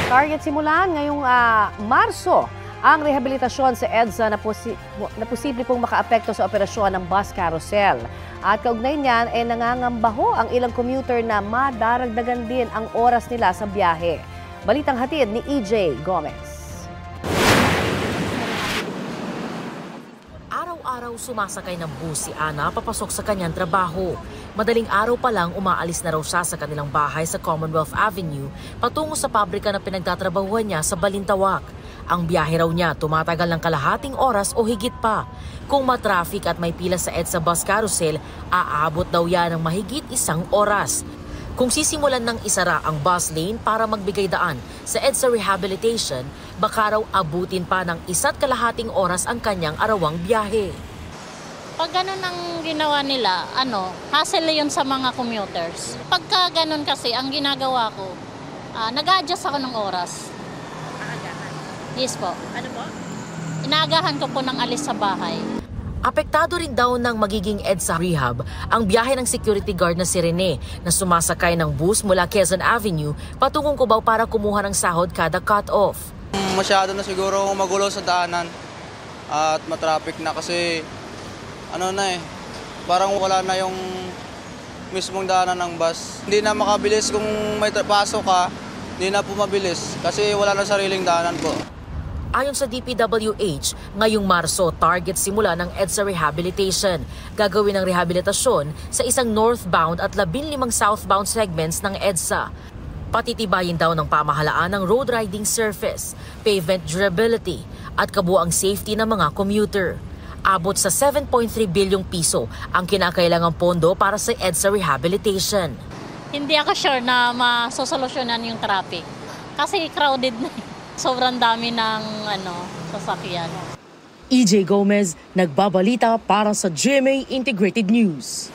Target simulan ngayong Marso ang rehabilitasyon sa EDSA na posible pong makaapekto sa operasyon ng bus carousel. At kaugnay niyan ay nangangambaho ang ilang commuter na madaragdagan din ang oras nila sa biyahe. Balitang hatid ni EJ Gomez. Araw-araw sumasakay ng bus si Ana papasok sa kanyang trabaho. Madaling araw pa lang umaalis na raw siya sa kanilang bahay sa Commonwealth Avenue patungo sa pabrika na pinagtatrabahuhan niya sa Balintawak. Ang biyahe raw niya tumatagal ng kalahating oras o higit pa. Kung matraffic at may pila sa EDSA bus carousel, aabot daw yan ng mahigit 1 oras. Kung sisimulan ng isara ang bus lane para magbigay daan sa EDSA rehabilitation, baka raw abutin pa ng 1.5 oras ang kanyang arawang biyahe. Pag ganun ang ginawa nila, hassle yun sa mga commuters. Pagka ganun kasi, ang ginagawa ko, nag-adjust ako ng oras. Aagahan? Yes po. Ano po? Inaagahan ko po ng alis sa bahay. Apektado rin daw ng magiging EDSA rehab ang biyahe ng security guard na si Rene na sumasakay ng bus mula Quezon Avenue patungong Cubao para kumuha ng sahod kada cut-off. Masyado na siguro magulo sa daanan at matraffic na kasi parang wala na yung mismong daanan ng bus. Hindi na makabilis kung may pasok ka, hindi na po mabilis kasi wala na sariling daanan po. Ayon sa DPWH, ngayong Marso, target simula ng EDSA rehabilitation. Gagawin ang rehabilitasyon sa isang northbound at 15 southbound segments ng EDSA. Patitibayin daw ng pamahalaan ng road riding surface, pavement durability at kabuuang safety ng mga commuter. Abot sa 7.3 bilyong piso ang kinakailangang pondo para sa EDSA rehabilitation. Hindi ako sure na masosolusyonan yung traffic. Kasi crowded na. Sobrang dami ng sasakyan. EJ Gomez, nagbabalita para sa GMA Integrated News.